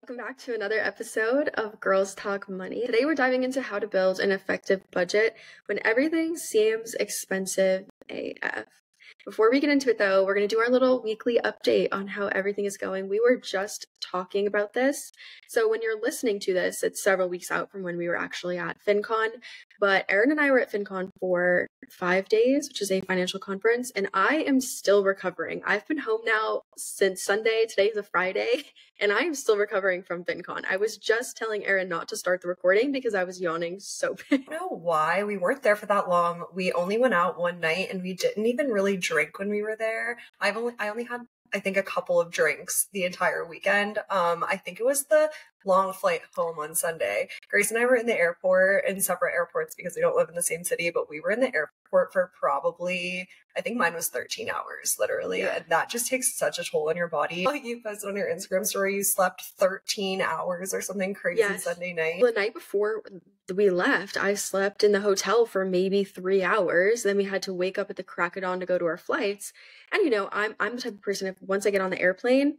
Welcome back to another episode of Girls Talk Money. Today we're diving into how to build an effective budget when everything seems expensive AF. Before we get into it though, we're going to do our little weekly update on how everything is going. We were just talking about this. So when you're listening to this, it's several weeks out from when we were actually at FinCon, but Erin and I were at FinCon for 5 days, which is a financial conference, and I am still recovering. I've been home now since Sunday. Today's a Friday, and I am still recovering from FinCon. I was just telling Erin not to start the recording because I was yawning so bad. I don't know why we weren't there for that long. We only went out one night and we didn't even really drink when we were there. I only had, I think, a couple of drinks the entire weekend. I think it was the long flight home on Sunday. Grace and I were in the airport, in separate airports because we don't live in the same city, but we were in the airport for probably, I think mine was 13 hours, literally. Yeah. And that just takes such a toll on your body. You posted on your Instagram story, you slept 13 hours or something crazy Sunday night. The night before we left, I slept in the hotel for maybe 3 hours. Then we had to wake up at the crack of dawn to go to our flights. And you know, I'm the type of person, if once I get on the airplane,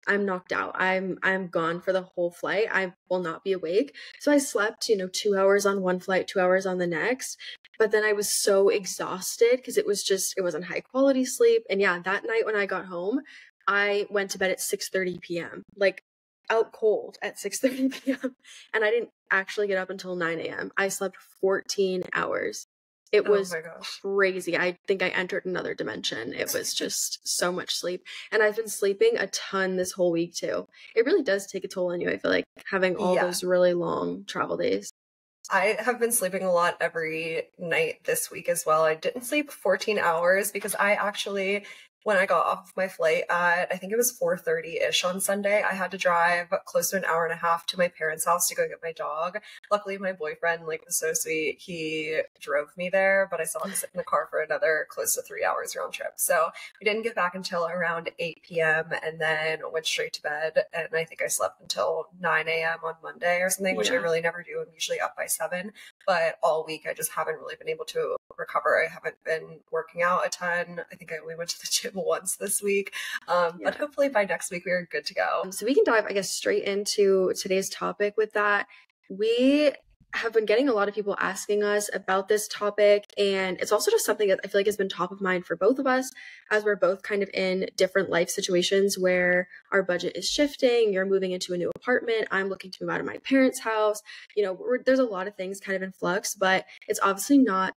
I'm knocked out. I'm gone for the whole flight. I will not be awake. So I slept, 2 hours on one flight, 2 hours on the next. But then I was so exhausted because it wasn't high quality sleep. And yeah, that night when I got home, I went to bed at 6:30 p.m. like out cold at 6:30 p.m. And I didn't actually get up until 9 a.m. I slept 14 hours. It was crazy. I think I entered another dimension. It was just so much sleep. And I've been sleeping a ton this whole week too. It really does take a toll on you, I feel like, having all those really long travel days. I have been sleeping a lot every night this week as well. I didn't sleep 14 hours because I actually, when I got off my flight at, I think it was 4:30-ish on Sunday, I had to drive close to an hour and a half to my parents' house to go get my dog. Luckily, my boyfriend was so sweet. He drove me there, but I still had to sit in the car for another close to 3 hours round trip. So we didn't get back until around 8 p.m. and then went straight to bed. And I think I slept until 9 a.m. on Monday or something, which I really never do. I'm usually up by 7, but all week I just haven't really been able to recover. I haven't been working out a ton. I think I only went to the gym once this week, but hopefully by next week we are good to go. So we can dive, I guess, straight into today's topic with that. We have been getting a lot of people asking us about this topic, and it's also just something that I feel like has been top of mind for both of us, as we're both kind of in different life situations where our budget is shifting. You're moving into a new apartment. I'm looking to move out of my parents' house. There's a lot of things kind of in flux, but it's obviously not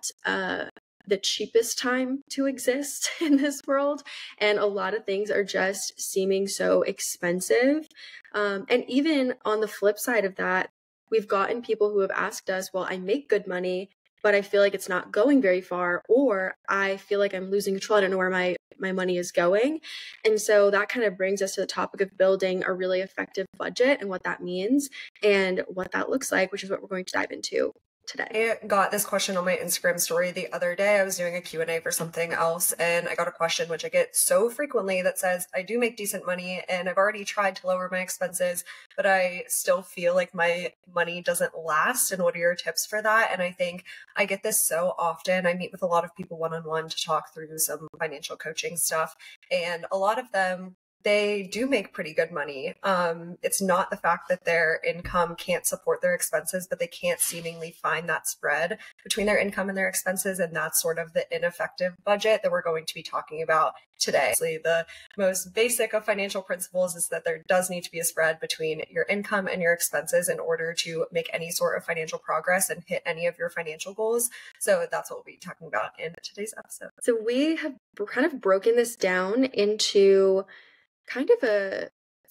the cheapest time to exist in this world. And a lot of things are just seeming so expensive. And even on the flip side of that, we've gotten people who have asked us, well, I make good money, but I feel like it's not going very far, or I feel like I'm losing control. I don't know where my money is going. And so that kind of brings us to the topic of building a really effective budget and what that means and what that looks like, which is what we're going to dive into today. I got this question on my Instagram story the other day. I was doing a Q&A for something else, and I got a question which I get so frequently that says, I do make decent money and I've already tried to lower my expenses, but I still feel like my money doesn't last. And what are your tips for that? And I think I get this so often. I meet with a lot of people one-on-one to talk through some financial coaching stuff, and a lot of them, they do make pretty good money. It's not the fact that their income can't support their expenses, but they can't seemingly find that spread between their income and their expenses. And that's sort of the ineffective budget that we're going to be talking about today. So the most basic of financial principles is that there does need to be a spread between your income and your expenses in order to make any sort of financial progress and hit any of your financial goals. So that's what we'll be talking about in today's episode. So we have kind of broken this down into kind of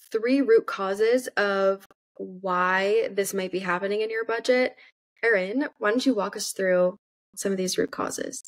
3 root causes of why this might be happening in your budget. Erin, why don't you walk us through some of these root causes?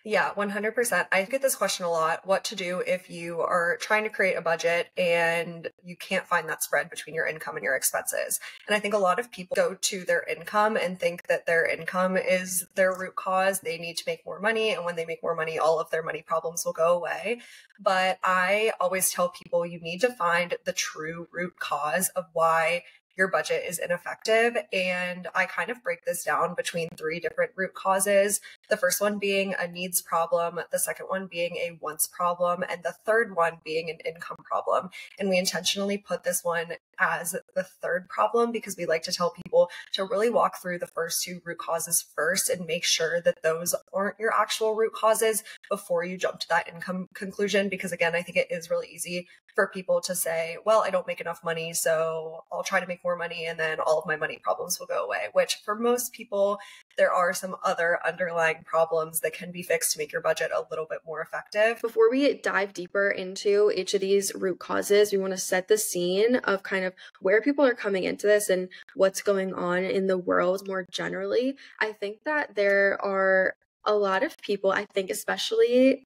Yeah, 100%. I get this question a lot, what to do if you are trying to create a budget and you can't find that spread between your income and your expenses. And I think a lot of people go to their income and think that their income is their root cause. They need to make more money. And when they make more money, all of their money problems will go away. But I always tell people you need to find the true root cause of why your budget is ineffective. And I kind of break this down between three different root causes. The first one being a needs problem, the second one being a wants problem, and the third one being an income problem. And we intentionally put this one as the third problem because we like to tell people to really walk through the first two root causes first and make sure that those aren't your actual root causes before you jump to that income conclusion. Because again, I think it is really easy for people to say, well, I don't make enough money, so I'll try to make more money and then all of my money problems will go away, which for most people, there are some other underlying problems that can be fixed to make your budget a little bit more effective. Before we dive deeper into each of these root causes, we want to set the scene of kind of where people are coming into this and what's going on in the world more generally. I think that there are a lot of people, I think especially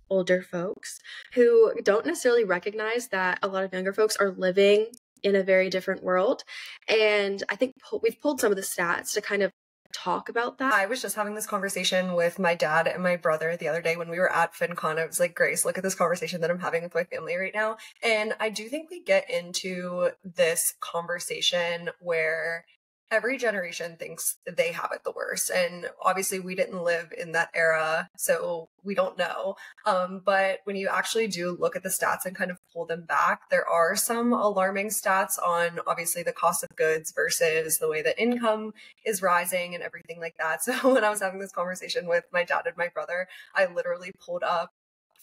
older folks, who don't necessarily recognize that a lot of younger folks are living in a very different world. And I think we've pulled some of the stats to kind of talk about that. I was just having this conversation with my dad and my brother the other day when we were at FinCon. I was like, Grace, look at this conversation that I'm having with my family right now. And I do think we get into this conversation where every generation thinks they have it the worst. And obviously we didn't live in that era, so we don't know. But when you actually do look at the stats and kind of pull them back, there are some alarming stats on obviously the cost of goods versus the way that income is rising and everything like that. So when I was having this conversation with my dad and my brother, I literally pulled up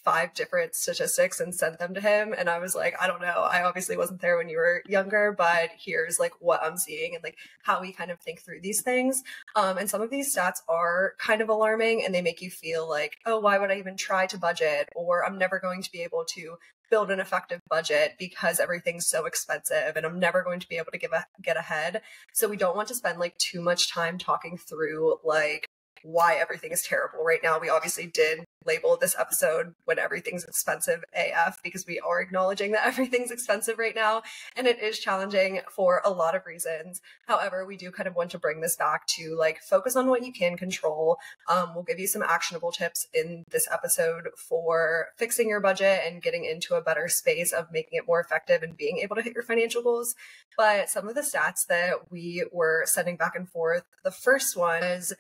5 different statistics and sent them to him. And I was like, I don't know. I obviously wasn't there when you were younger, but here's like what I'm seeing and like how we kind of think through these things. And some of these stats are kind of alarming and they make you feel like, oh, why would I even try to budget? Or I'm never going to be able to build an effective budget because everything's so expensive and I'm never going to be able to get ahead. So we don't want to spend like too much time talking through like why everything is terrible right now. We obviously did label this episode when everything's expensive AF because we are acknowledging that everything's expensive right now and it is challenging for a lot of reasons. However, we do kind of want to bring this back to like focus on what you can control. We'll give you some actionable tips in this episode for fixing your budget and getting into a better space of making it more effective and being able to hit your financial goals. But some of the stats that we were sending back and forth, the first one is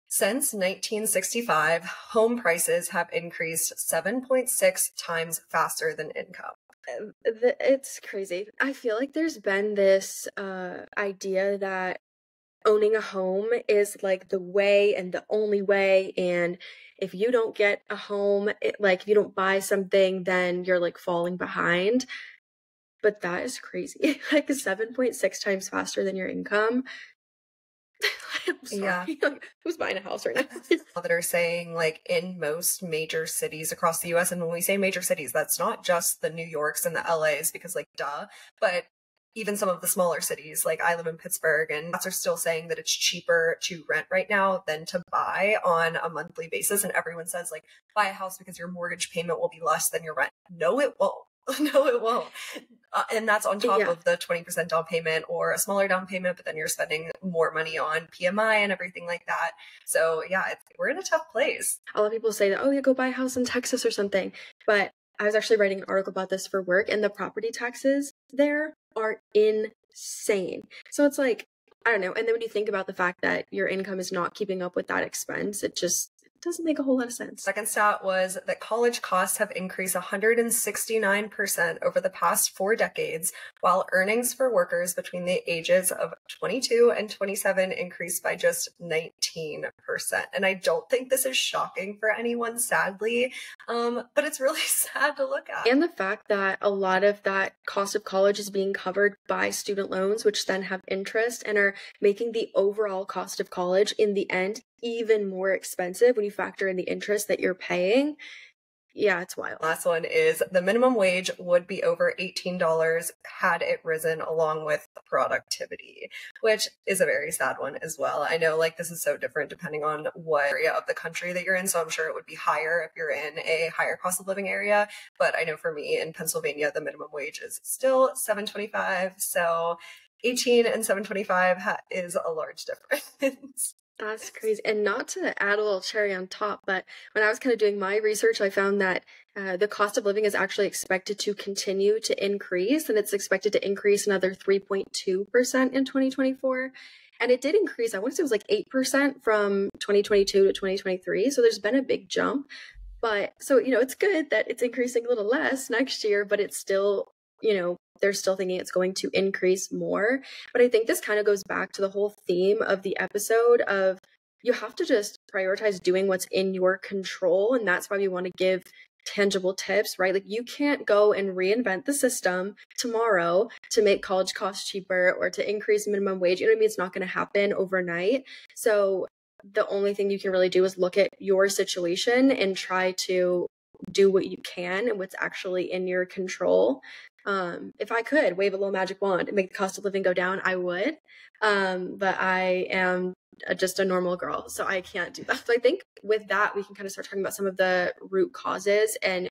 since 1965, home prices have increased 7.6 times faster than income. It's crazy. I feel like there's been this idea that owning a home is like the way and the only way. And if you don't get a home, like if you don't buy something, then you're like falling behind. But that is crazy. Like 7.6 times faster than your income. I'm sorry. Yeah. Like, who's buying a house right now? That are saying like in most major cities across the US, and when we say major cities, that's not just the New Yorks and the LAs because like duh, but even some of the smaller cities, like I live in Pittsburgh, and that's are still saying that it's cheaper to rent right now than to buy on a monthly basis. And everyone says like buy a house because your mortgage payment will be less than your rent. No, it won't. No, it won't. And that's on top of the 20% down payment or a smaller down payment, but then you're spending more money on PMI and everything like that. So yeah, we're in a tough place. A lot of people say that, oh, yeah, go buy a house in Texas or something. But I was actually writing an article about this for work, and the property taxes there are insane. So it's like, I don't know. And then when you think about the fact that your income is not keeping up with that expense, it just doesn't make a whole lot of sense. Second stat was that college costs have increased 169% over the past 4 decades, while earnings for workers between the ages of 22 and 27 increased by just 19%. And I don't think this is shocking for anyone, sadly, but it's really sad to look at. And the fact that a lot of that cost of college is being covered by student loans, which then have interest and are making the overall cost of college in the end even more expensive when you factor in the interest that you're paying. Yeah, it's wild. Last one is the minimum wage would be over $18 had it risen along with productivity, which is a very sad one as well. I know like this is so different depending on what area of the country that you're in. So I'm sure it would be higher if you're in a higher cost of living area. But I know for me in Pennsylvania, the minimum wage is still $7.25. So 18 and $7.25 is a large difference. That's crazy. And not to add a little cherry on top, but when I was kind of doing my research, I found that the cost of living is actually expected to continue to increase, and it's expected to increase another 3.2% in 2024. And it did increase, I want to say it was like 8% from 2022 to 2023. So there's been a big jump. But so, it's good that it's increasing a little less next year, but it's still, they're still thinking it's going to increase more. But I think this kind of goes back to the whole theme of the episode of you have to just prioritize doing what's in your control. And that's why we want to give tangible tips, right? Like you can't go and reinvent the system tomorrow to make college costs cheaper or to increase minimum wage. You know what I mean? It's not going to happen overnight. So the only thing you can really do is look at your situation and try to do what you can and what's actually in your control. If I could wave a little magic wand and make the cost of living go down, I would. But I am just a normal girl, so I can't do that. So I think with that, we can kind of start talking about some of the root causes and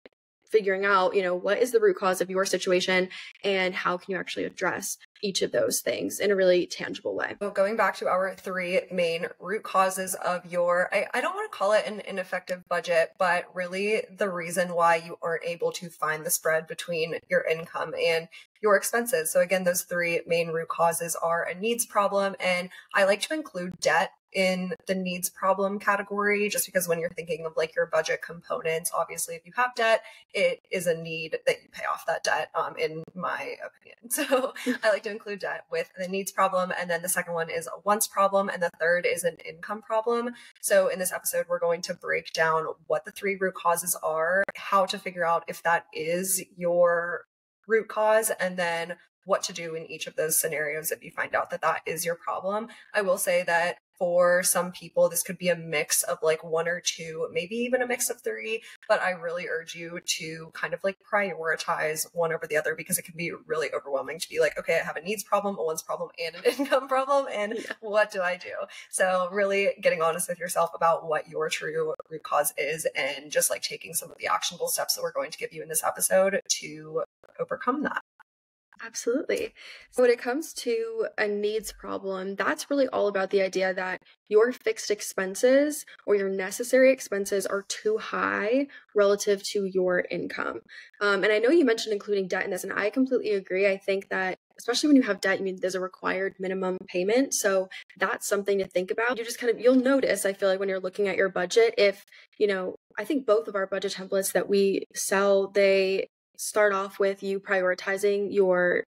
figuring out, what is the root cause of your situation and how can you actually address each of those things in a really tangible way. So going back to our three main root causes of your, I don't want to call it an ineffective budget, but really the reason why you aren't able to find the spread between your income and your expenses. So again, those three main root causes are a needs problem, and I like to include debt in the needs problem category, just because when you're thinking of like your budget components, obviously if you have debt, it is a need that you pay off that debt, in my opinion. So I like to include debt with the needs problem. And then the second one is a wants problem. And the third is an income problem. So in this episode, we're going to break down what the three root causes are, how to figure out if that is your root cause, and then what to do in each of those scenarios if you find out that that is your problem. I will say that for some people, this could be a mix of like one or two, maybe even a mix of three, but I really urge you to kind of like prioritize one over the other, because it can be really overwhelming to be like, okay, I have a needs problem, a wants problem, and an income problem, and what do I do? So really getting honest with yourself about what your true root cause is, and just like taking some of the actionable steps that we're going to give you in this episode to overcome that. Absolutely. So when it comes to a needs problem, that's really all about the idea that your fixed expenses or your necessary expenses are too high relative to your income. And I know you mentioned including debt in this, and I completely agree. I think that especially when you have debt, there's a required minimum payment. So that's something to think about. You just you'll notice, I feel like when you're looking at your budget, if, I think both of our budget templates that we sell, they start off with you prioritizing your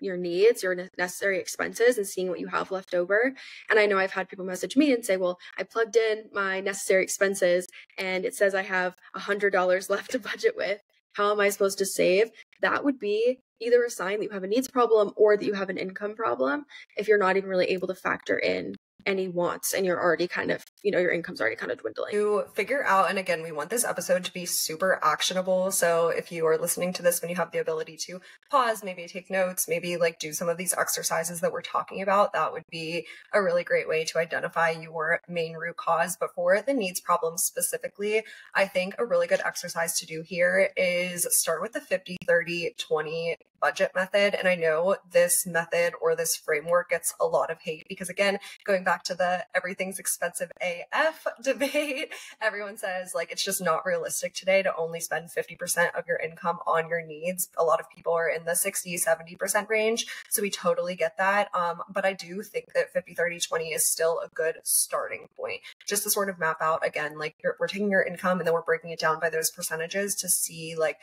needs, your necessary expenses, and seeing what you have left over. And I know I've had people message me and say, well, I plugged in my necessary expenses and it says I have $100 left to budget with. How am I supposed to save? That would be either a sign that you have a needs problem or that you have an income problem if you're not even really able to factor in any wants and you're already kind of, your income's already kind of dwindling. To figure out, and again, we want this episode to be super actionable. So if you are listening to this when you have the ability to pause, maybe take notes, maybe like do some of these exercises that we're talking about, that would be a really great way to identify your main root cause. But for the needs problem specifically, I think a really good exercise to do here is start with the 50-30-20 budget method. And I know this method or this framework gets a lot of hate because, again, going back to the everything's expensive AF debate, everyone says like it's just not realistic today to only spend 50% of your income on your needs. A lot of people are in the 60-70% range. So we totally get that. But I do think that 50-30-20 is still a good starting point, just to sort of map out, again, like we're taking your income and then we're breaking it down by those percentages to see like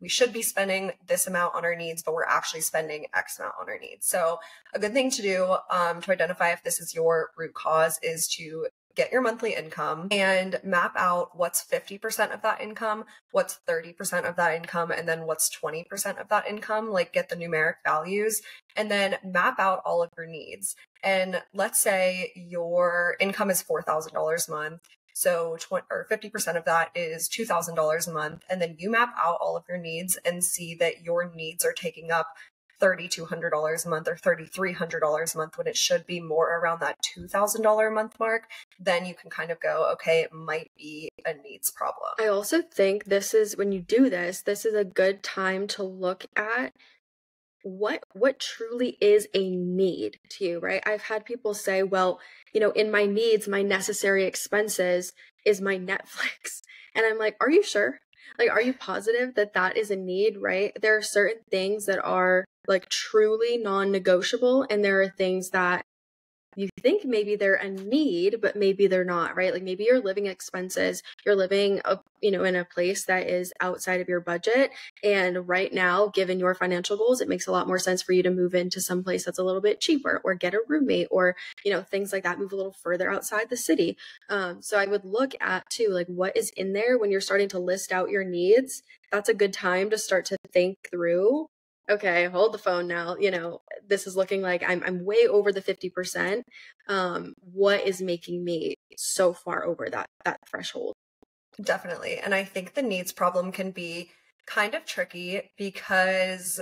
we should be spending this amount on our needs, but we're actually spending X amount on our needs. So a good thing to do to identify if this is your root cause is to get your monthly income and map out what's 50% of that income, what's 30% of that income, and then what's 20% of that income, like get the numeric values, and then map out all of your needs. And let's say your income is $4,000 a month. So 50% of that is $2,000 a month. And then you map out all of your needs and see that your needs are taking up $3,200 a month or $3,300 a month when it should be more around that $2,000 a month mark. Then you can kind of go, okay, it might be a needs problem. I also think this is when you do this, this is a good time to look at what truly is a need to you, right? I've had people say, well, in my needs, my necessary expenses is my Netflix. And I'm like, are you sure? Like, are you positive that that is a need, right? There are certain things that are like truly non-negotiable, and there are things that you think maybe they're a need, but maybe they're not, right? Like maybe your living expenses, you're living, in a place that is outside of your budget. And right now, given your financial goals, it makes a lot more sense for you to move into some place that's a little bit cheaper or get a roommate or, things like that, move a little further outside the city. So I would look at too, like what is in there when you're starting to list out your needs. That's a good time to start to think through, okay, hold the phone now. This is looking like I'm way over the 50%. What is making me so far over that threshold? Definitely. And I think the needs problem can be kind of tricky because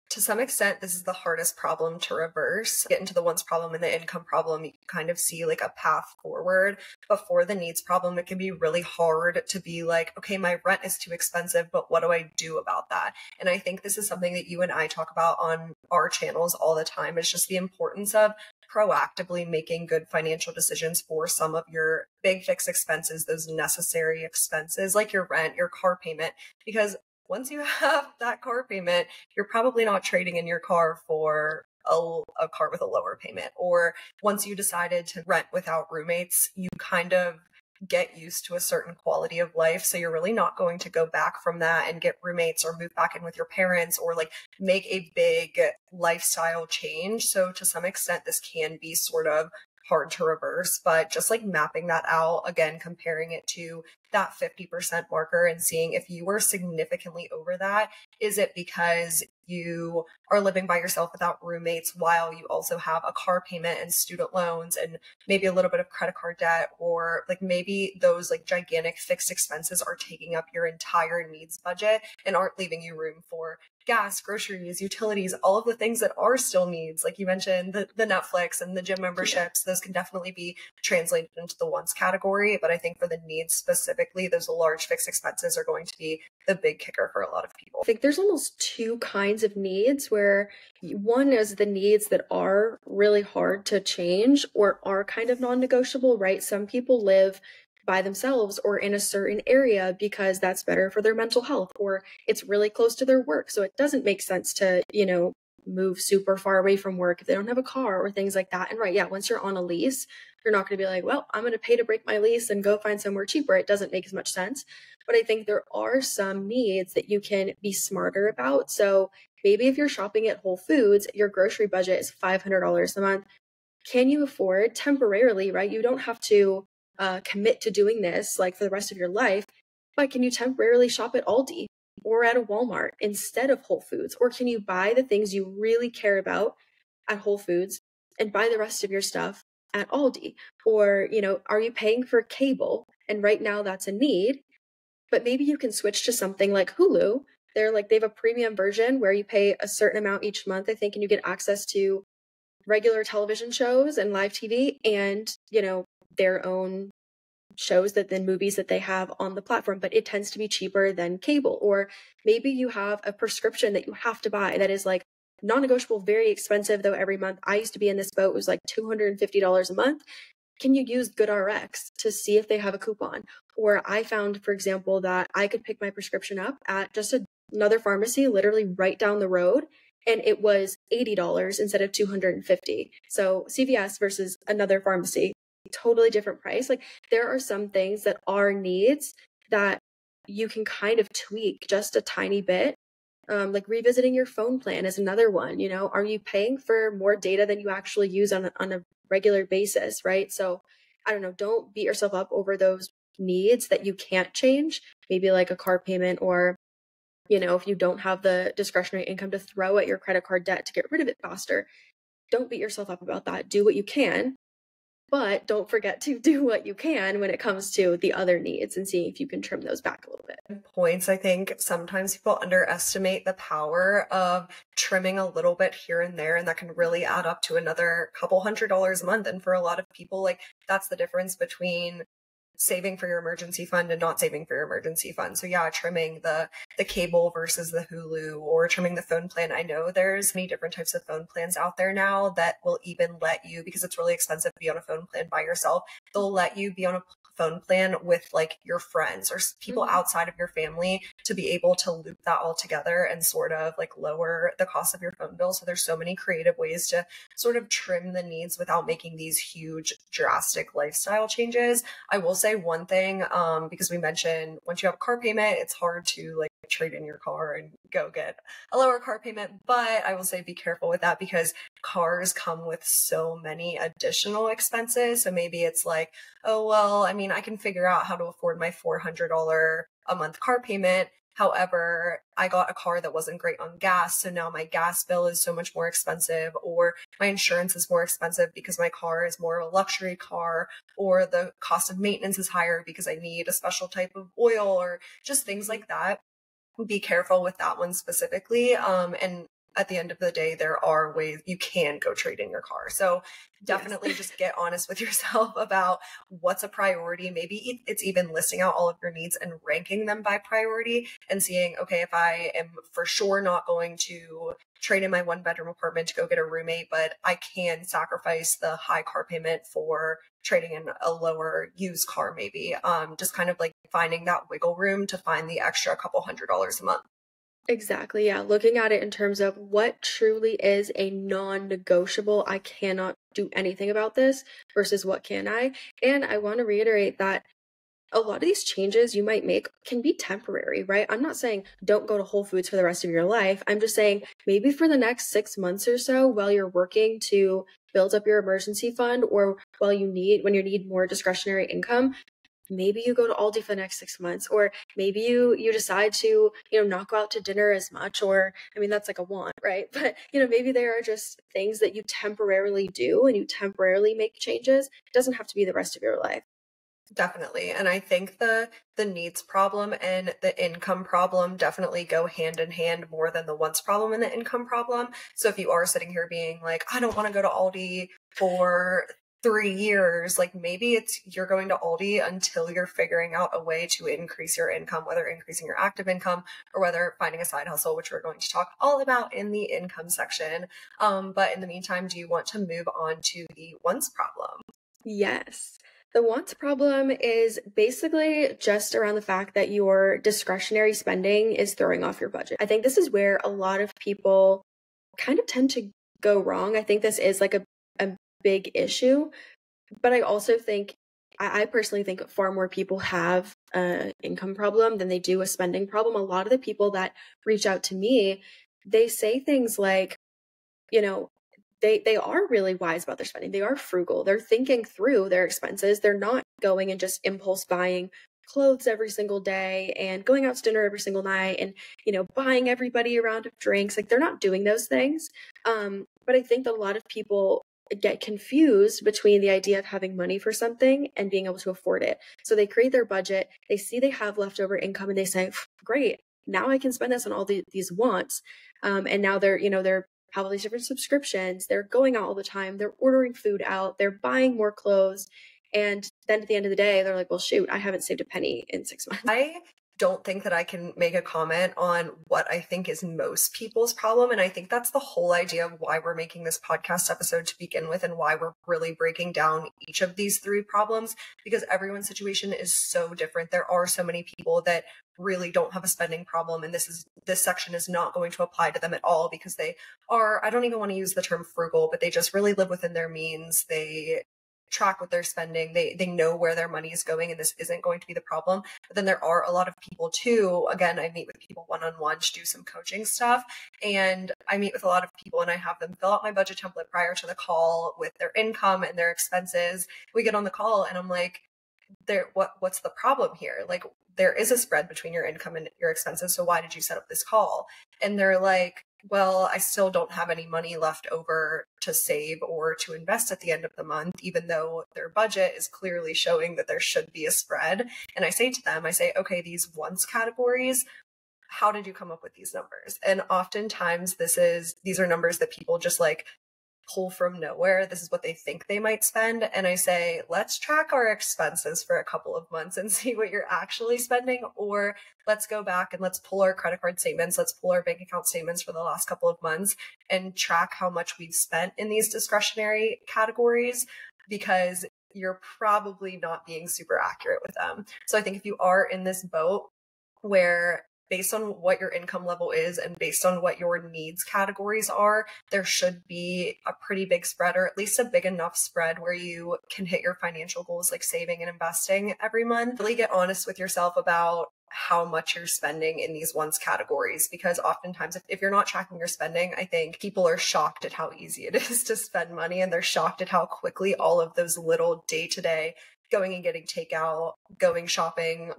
to some extent, this is the hardest problem to reverse. Get into the wants problem and the income problem, you kind of see like a path forward. But for the needs problem, it can be really hard to be like, okay, my rent is too expensive, but what do I do about that? And I think this is something that you and I talk about on our channels all the time. It's just the importance of proactively making good financial decisions for some of your big fixed expenses, those necessary expenses like your rent, your car payment, because once you have that car payment, you're probably not trading in your car for a car with a lower payment. Or once you decided to rent without roommates, you kind of get used to a certain quality of life. So you're really not going to go back from that and get roommates or move back in with your parents or like make a big lifestyle change. So to some extent, this can be sort of hard to reverse, but just like mapping that out, again, comparing it to that 50% marker and seeing if you were significantly over that, is it because you are living by yourself without roommates while you also have a car payment and student loans and maybe a little bit of credit card debt, or like maybe those like gigantic fixed expenses are taking up your entire needs budget and aren't leaving you room for gas, groceries, utilities, all of the things that are still needs. Like you mentioned, the Netflix and the gym memberships, those can definitely be translated into the wants category. But I think for the needs specifically, those large fixed expenses are going to be the big kicker for a lot of people. I think there's almost two kinds of needs, where one is the needs that are really hard to change or are kind of non-negotiable, right? Some people live by themselves or in a certain area because that's better for their mental health, or it's really close to their work. So it doesn't make sense to, move super far away from work if they don't have a car or things like that. And right, yeah, once you're on a lease, you're not going to be like, well, I'm going to pay to break my lease and go find somewhere cheaper. It doesn't make as much sense. But I think there are some needs that you can be smarter about. So maybe if you're shopping at Whole Foods, your grocery budget is $500 a month. Can you afford temporarily, right? You don't have to commit to doing this like for the rest of your life, but can you temporarily shop at Aldi or at a Walmart instead of Whole Foods? Or can you buy the things you really care about at Whole Foods and buy the rest of your stuff at Aldi? Or, are you paying for cable? And right now that's a need, but maybe you can switch to something like Hulu. They have a premium version where you pay a certain amount each month, I think, and you get access to regular television shows and live TV and, their own shows that then movies that they have on the platform, but it tends to be cheaper than cable. Or maybe you have a prescription that you have to buy that is like non-negotiable, very expensive though every month. I used to be in this boat, it was like $250 a month. Can you use GoodRx to see if they have a coupon? Or I found, for example, that I could pick my prescription up at just another pharmacy literally right down the road, and it was $80 instead of $250. So CVS versus another pharmacy, totally different price. Like there are some things that are needs that you can kind of tweak just a tiny bit. Like revisiting your phone plan is another one. Are you paying for more data than you actually use on a regular basis, right? So I don't know, don't beat yourself up over those needs that you can't change, maybe like a car payment, or if you don't have the discretionary income to throw at your credit card debt to get rid of it faster, don't beat yourself up about that. Do what you can, but don't forget to do what you can when it comes to the other needs and seeing if you can trim those back a little bit. Points. I think sometimes people underestimate the power of trimming a little bit here and there, and that can really add up to another couple $100s a month. And for a lot of people, like that's the difference between saving for your emergency fund and not saving for your emergency fund. So yeah, trimming the cable versus the Hulu, or trimming the phone plan. I know there's many different types of phone plans out there now that will even let you, because it's really expensive to be on a phone plan by yourself, they'll let you be on a phone plan with like your friends or people outside of your family to be able to loop that all together and sort of like lower the cost of your phone bill. So there's so many creative ways to sort of trim the needs without making these huge drastic lifestyle changes. I will say one thing, because we mentioned once you have a car payment, it's hard to like trade in your car and go get a lower car payment. But I will say be careful with that, because cars come with so many additional expenses. So maybe it's like, oh, well, I mean, I can figure out how to afford my $400 a month car payment. However, I got a car that wasn't great on gas, so now my gas bill is so much more expensive, or my insurance is more expensive because my car is more of a luxury car, or the cost of maintenance is higher because I need a special type of oil, or just things like that. Be careful with that one specifically. And at the end of the day, there are ways you can go trade in your car. So definitely just get honest with yourself about what's a priority. Maybe it's even listing out all of your needs and ranking them by priority and seeing, okay, if I am for sure not going to trade in my 1-bedroom apartment to go get a roommate, but I can sacrifice the high car payment for trading in a lower used car, maybe. Just kind of like finding that wiggle room to find the extra couple $100s a month. Exactly. Yeah. Looking at it in terms of what truly is a non-negotiable, I cannot do anything about this, versus what can I? And I want to reiterate that a lot of these changes you might make can be temporary, right? I'm not saying don't go to Whole Foods for the rest of your life. I'm just saying maybe for the next 6 months or so, while you're working to build up your emergency fund, or when you need more discretionary income, maybe you go to Aldi for the next 6 months, or maybe you decide to, not go out to dinner as much, or, I mean, that's like a want, right? But, maybe there are just things that you temporarily do and you temporarily make changes. It doesn't have to be the rest of your life. Definitely. And I think the needs problem and the income problem definitely go hand in hand more than the wants problem and the income problem. So if you are sitting here being like, I don't want to go to Aldi for 3 years, like maybe it's you're going to Aldi until you're figuring out a way to increase your income, whether increasing your active income or whether finding a side hustle, which we're going to talk all about in the income section. But in the meantime, do you want to move on to the wants problem? Yes. The wants problem is basically just around the fact that your discretionary spending is throwing off your budget. I think this is where a lot of people kind of tend to go wrong. I think this is like a big issue, but I also think, I personally think far more people have an income problem than they do a spending problem. A lot of the people that reach out to me, they say things like, they are really wise about their spending. They are frugal. They're thinking through their expenses. They're not going and just impulse buying clothes every single day and going out to dinner every single night and, buying everybody a round of drinks. Like, they're not doing those things. But I think a lot of people get confused between the idea of having money for something and being able to afford it. So they create their budget, they see they have leftover income, and they say, great, now I can spend this on all these wants. And now they're have all these different subscriptions. They're going out all the time. They're ordering food out. They're buying more clothes. And then at the end of the day, they're like, well, shoot, I haven't saved a penny in 6 months. I don't think that I can make a comment on what I think is most people's problem. And I think that's the whole idea of why we're making this podcast episode to begin with, and why we're really breaking down each of these 3 problems, because everyone's situation is so different. There are so many people that really don't have a spending problem, and this section is not going to apply to them at all, because they are, I don't even want to use the term frugal, but they just really live within their means. They track what they're spending. They know where their money is going, and this isn't going to be the problem. But then there are a lot of people too. Again, I meet with people one-on-one to do some coaching stuff, and I meet with a lot of people and I have them fill out my budget template prior to the call with their income and their expenses. We get on the call and I'm like, what's the problem here? Like, there is a spread between your income and your expenses, so why did you set up this call? And they're like, well, I still don't have any money left over to save or to invest at the end of the month, even though their budget is clearly showing that there should be a spread. And I say to them, okay, these wants categories, how did you come up with these numbers? And oftentimes these are numbers that people just like pull from nowhere. This is what they think they might spend. And I say, let's track our expenses for a couple of months and see what you're actually spending. Or let's go back and let's pull our credit card statements. Let's pull our bank account statements for the last couple of months and track how much we've spent in these discretionary categories, because you're probably not being super accurate with them. So I think if you are in this boat where based on what your income level is and based on what your needs categories are, there should be a pretty big spread, or at least a big enough spread where you can hit your financial goals like saving and investing every month. Really get honest with yourself about how much you're spending in these wants categories, because oftentimes if you're not tracking your spending, I think people are shocked at how easy it is to spend money, and they're shocked at how quickly all of those little day-to-day going and getting takeout, going shopping,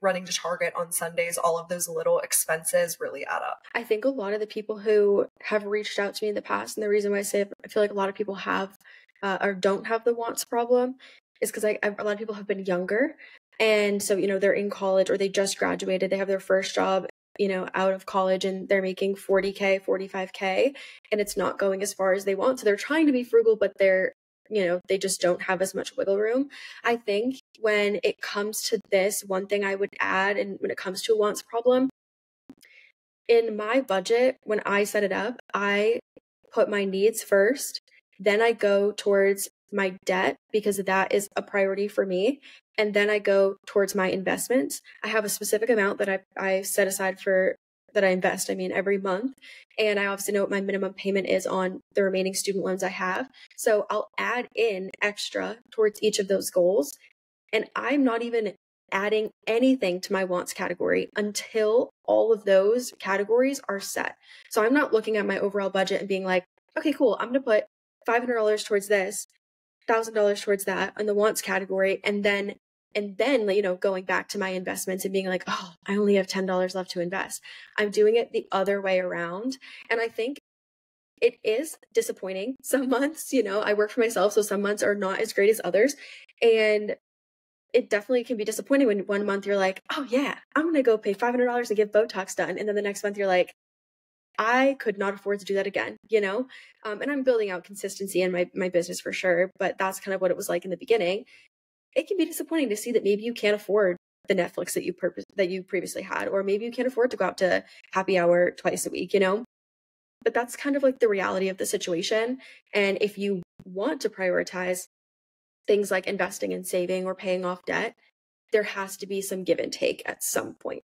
running to Target on Sundays, all of those little expenses really add up. I think a lot of the people who have reached out to me in the past, and the reason why I say I feel like a lot of people have or don't have the wants problem, is because a lot of people have been younger. And so, they're in college or they just graduated, they have their first job, out of college, and they're making 40K, 45K, and it's not going as far as they want. So they're trying to be frugal, but they just don't have as much wiggle room. I think when it comes to this, one thing I would add, and when it comes to a wants problem, in my budget, when I set it up, I put my needs first, then I go towards my debt because that is a priority for me. And then I go towards my investments. I have a specific amount that I set aside for that I invest, every month. And I obviously know what my minimum payment is on the remaining student loans I have. So I'll add in extra towards each of those goals. And I'm not even adding anything to my wants category until all of those categories are set. So I'm not looking at my overall budget and being like, okay, cool, I'm going to put $500 towards this, $1,000 towards that in the wants category. And then, going back to my investments and being like, oh, I only have $10 left to invest. I'm doing it the other way around. And I think it is disappointing some months. I work for myself, so some months are not as great as others. And it definitely can be disappointing when one month you're like, oh yeah, I'm going to go pay $500 to get Botox done. And then the next month you're like, I could not afford to do that again, and I'm building out consistency in my business for sure. But that's kind of what it was like in the beginning. It can be disappointing to see that maybe you can't afford the Netflix that you previously had, or maybe you can't afford to go out to happy hour twice a week, but that's kind of like the reality of the situation. And if you want to prioritize things like investing and saving or paying off debt, there has to be some give and take at some point.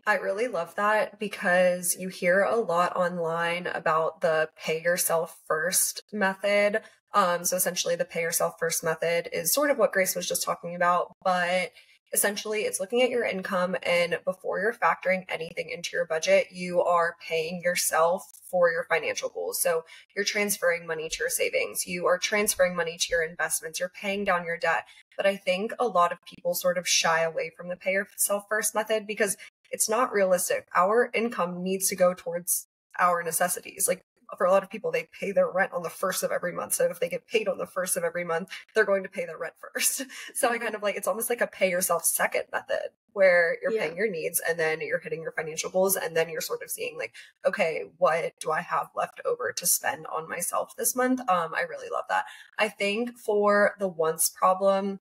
I really love that, because you hear a lot online about the pay yourself first method. So essentially the pay yourself first method is sort of what Grace was just talking about, but essentially it's looking at your income, and before you're factoring anything into your budget, you are paying yourself for your financial goals. So you're transferring money to your savings, you are transferring money to your investments, you're paying down your debt. But I think a lot of people sort of shy away from the pay yourself first method because it's not realistic. Our income needs to go towards our necessities. Like for a lot of people, they pay their rent on the first of every month. So if they get paid on the first of every month, they're going to pay their rent first. So I kind of it's almost like a pay yourself second method where you're paying your needs and then you're hitting your financial goals. And then you're sort of seeing okay, what do I have left over to spend on myself this month? I really love that. I think for the wants problem,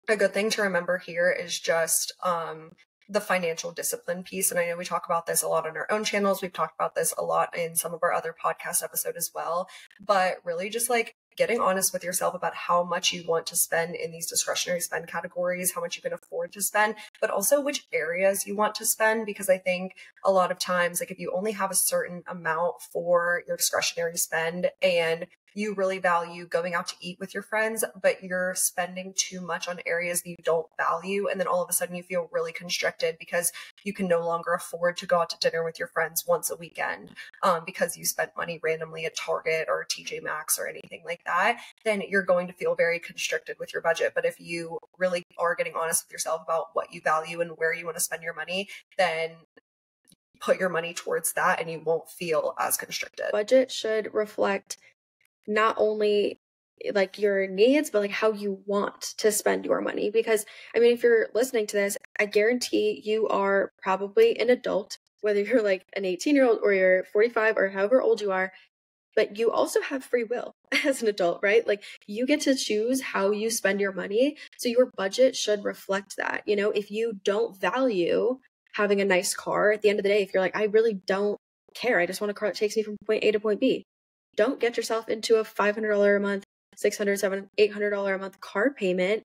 a good thing to remember here is just, the financial discipline piece. And I know we talk about this a lot on our own channels. We've talked about this a lot in some of our other podcast episodes as well, but really just getting honest with yourself about how much you want to spend in these discretionary spend categories, how much you can afford to spend, but also which areas you want to spend. Because I think a lot of times, if you only have a certain amount for your discretionary spend and you really value going out to eat with your friends, but you're spending too much on areas that you don't value. And then all of a sudden you feel really constricted because you can no longer afford to go out to dinner with your friends once a weekend because you spent money randomly at Target or TJ Maxx or anything like that, then you're going to feel very constricted with your budget. But if you really are getting honest with yourself about what you value and where you want to spend your money, then put your money towards that and you won't feel as constricted. Budget should reflect not only your needs, but how you want to spend your money. Because if you're listening to this, I guarantee you are probably an adult, whether you're an 18-year-old or you're 45 or however old you are, but you also have free will as an adult, right? Like you get to choose how you spend your money. So your budget should reflect that. You know, if you don't value having a nice car at the end of the day, if you're like, I really don't care, I just want a car that takes me from point A to point B, don't get yourself into a $500 a month, $600, $700, $800 a month car payment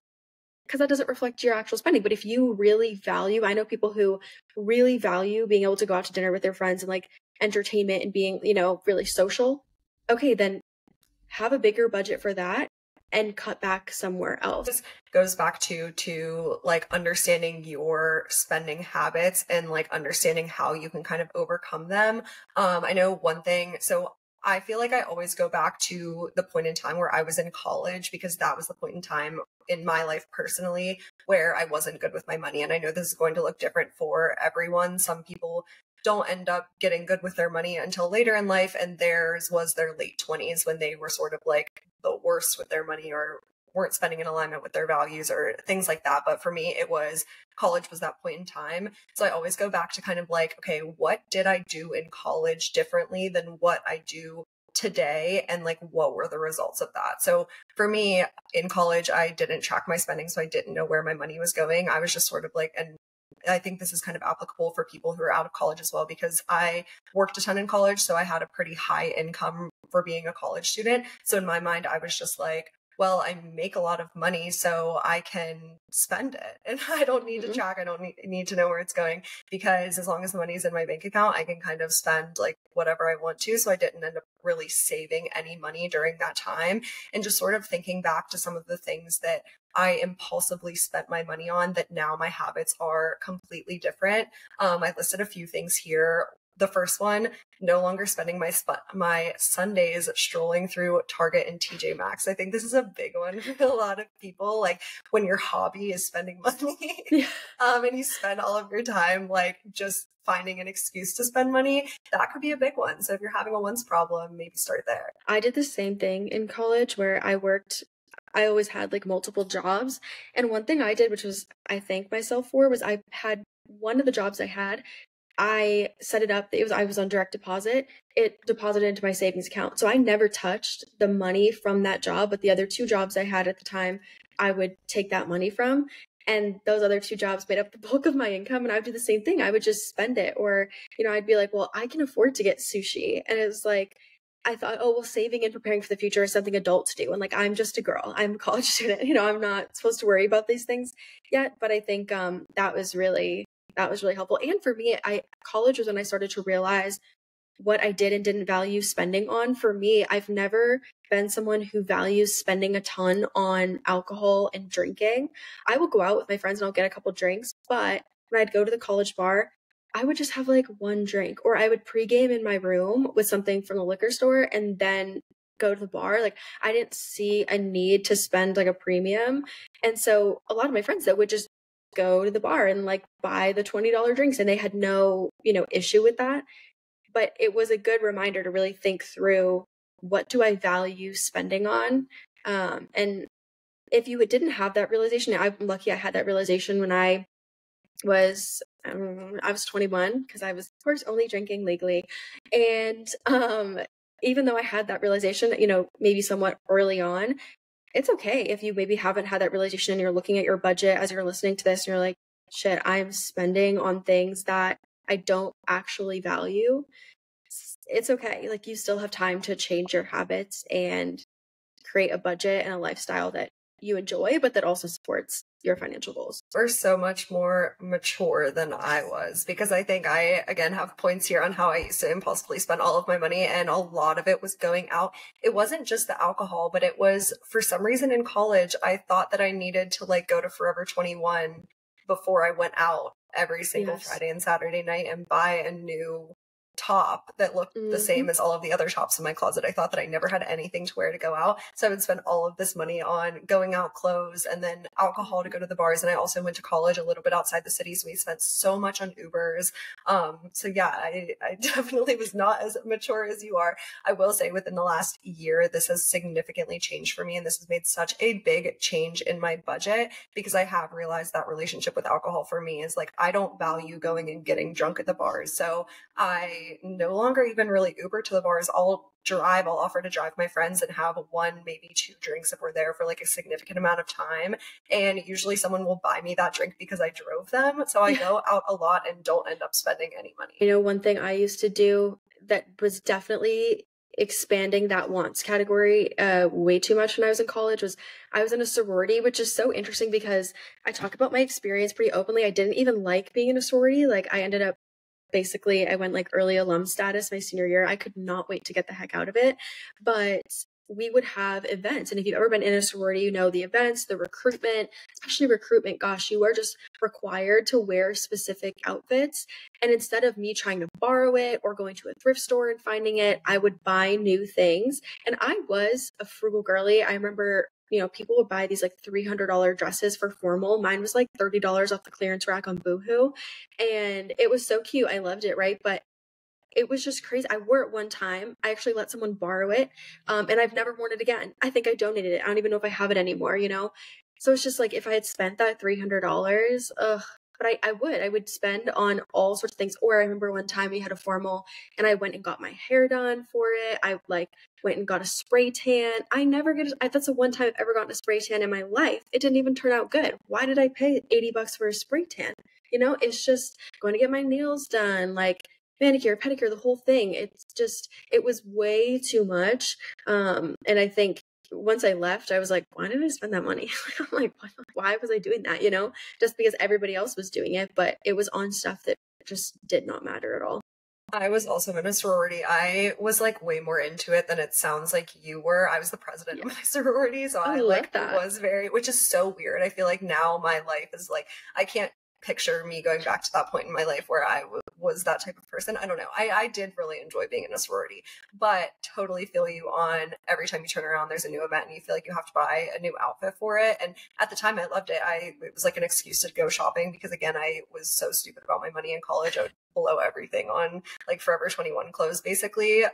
because that doesn't reflect your actual spending. But if you really value, I know people who really value being able to go out to dinner with their friends and like entertainment and being, you know, really social. Okay, then have a bigger budget for that and cut back somewhere else. This goes back to like understanding your spending habits and like understanding how you can kind of overcome them. I know one thing, so I feel like I always go back to the point in time where I was in college because that was the point in time in my life personally where I wasn't good with my money. And I know this is going to look different for everyone. Some people don't end up getting good with their money until later in life, and theirs was their late 20s when they were sort of like the worst with their money or weren't spending in alignment with their values or things like that. But for me, it was college was that point in time. So I always go back to kind of like, okay, what did I do in college differently than what I do today? And like, what were the results of that? So for me in college, I didn't track my spending. So I didn't know where my money was going. I was just sort of like, and I think this is kind of applicable for people who are out of college as well, because I worked a ton in college. So I had a pretty high income for being a college student. So in my mind, I was just like, well, I make a lot of money, so I can spend it. And I don't need to track. I don't need to know where it's going, because as long as the money's in my bank account, I can kind of spend like whatever I want to. So I didn't end up really saving any money during that time. And just sort of thinking back to some of the things that I impulsively spent my money on that now my habits are completely different. I listed a few things here. The first one, no longer spending my Sundays strolling through Target and TJ Maxx. I think this is a big one for a lot of people. Like when your hobby is spending money, and you spend all of your time like just finding an excuse to spend money, that could be a big one. So if you're having a once problem, maybe start there. I did the same thing in college where I always had like multiple jobs. And one thing I did, which was I thank myself for, was I had one of the jobs I set it up. I was on direct deposit. It deposited into my savings account. So I never touched the money from that job, but the other two jobs I had at the time, I would take that money from. And those other two jobs made up the bulk of my income. And I would do the same thing. I would just spend it. Or, you know, I'd be like, well, I can afford to get sushi. And it was like, I thought, oh, well, saving and preparing for the future is something adults do. And like, I'm just a girl. I'm a college student. You know, I'm not supposed to worry about these things yet. But I think that was really helpful. And for me, college was when I started to realize what I did and didn't value spending on. For me, I've never been someone who values spending a ton on alcohol and drinking. I will go out with my friends and I'll get a couple drinks, but when I'd go to the college bar, I would just have like one drink, or I would pregame in my room with something from the liquor store and then go to the bar. Like I didn't see a need to spend like a premium. And so a lot of my friends that would just go to the bar and like buy the $20 drinks, and they had no, you know, issue with that. But it was a good reminder to really think through, what do I value spending on? And if you didn't have that realization, I'm lucky I had that realization when I was 21, because I was of course only drinking legally. And even though I had that realization, you know, maybe somewhat early on, it's okay if you maybe haven't had that realization and you're looking at your budget as you're listening to this and you're like, shit, I'm spending on things that I don't actually value. It's okay. Like you still have time to change your habits and create a budget and a lifestyle that you enjoy, but that also supports your financial goals. We're so much more mature than I was, because I think I, again, have points here on how I used to impulsively spend all of my money, and a lot of it was going out. It wasn't just the alcohol, but it was, for some reason in college, I thought that I needed to like go to Forever 21 before I went out every single Friday and Saturday night and buy a new top that looked the same as all of the other tops in my closet. I thought that I never had anything to wear to go out. So I would spend all of this money on going out clothes and then alcohol to go to the bars. And I also went to college a little bit outside the city. So we spent so much on Ubers. So yeah, I definitely was not as mature as you are. I will say within the last year, this has significantly changed for me. And this has made such a big change in my budget, because I have realized that relationship with alcohol for me is like, I don't value going and getting drunk at the bars. So I I no longer even really Uber to the bars. I'll offer to drive my friends and have one, maybe two drinks if we're there for like a significant amount of time. And usually someone will buy me that drink because I drove them. So I go out a lot and don't end up spending any money. You know, one thing I used to do that was definitely expanding that wants category way too much when I was in college was I was in a sorority, which is so interesting because I talk about my experience pretty openly. I didn't even like being in a sorority. Like I ended up basically, I went like early alum status my senior year. I could not wait to get the heck out of it. But we would have events. And if you've ever been in a sorority, you know the events, the recruitment, especially recruitment, gosh, you are just required to wear specific outfits. And instead of me trying to borrow it or going to a thrift store and finding it, I would buy new things. And I was a frugal girly. I remember, you know, people would buy these like $300 dresses for formal. Mine was like $30 off the clearance rack on Boohoo. And it was so cute. I loved it, right? But it was just crazy. I wore it one time. I actually let someone borrow it. And I've never worn it again. I think I donated it. I don't even know if I have it anymore, you know? So it's just like, if I had spent that $300, but I would spend on all sorts of things. Or I remember one time we had a formal and I went and got my hair done for it. I like went and got a spray tan. That's the one time I've ever gotten a spray tan in my life. It didn't even turn out good. Why did I pay $80 for a spray tan? You know, it's just going to get my nails done, like manicure, pedicure, the whole thing. It was way too much. And I think once I left, I was like, why did I spend that money? I'm like, why was I doing that? You know, just because everybody else was doing it, but it was on stuff that just did not matter at all. I was also in a sorority. I was like way more into it than it sounds like you were. I was the president of my sorority, so I like was very, which is so weird. I feel like now my life is like, I can't picture me going back to that point in my life where I was that type of person. I don't know. I did really enjoy being in a sorority, but totally feel you on every time you turn around, there's a new event and you feel like you have to buy a new outfit for it. And at the time I loved it. It was like an excuse to go shopping because again, I was so stupid about my money in college. I would blow everything on like Forever 21 clothes basically.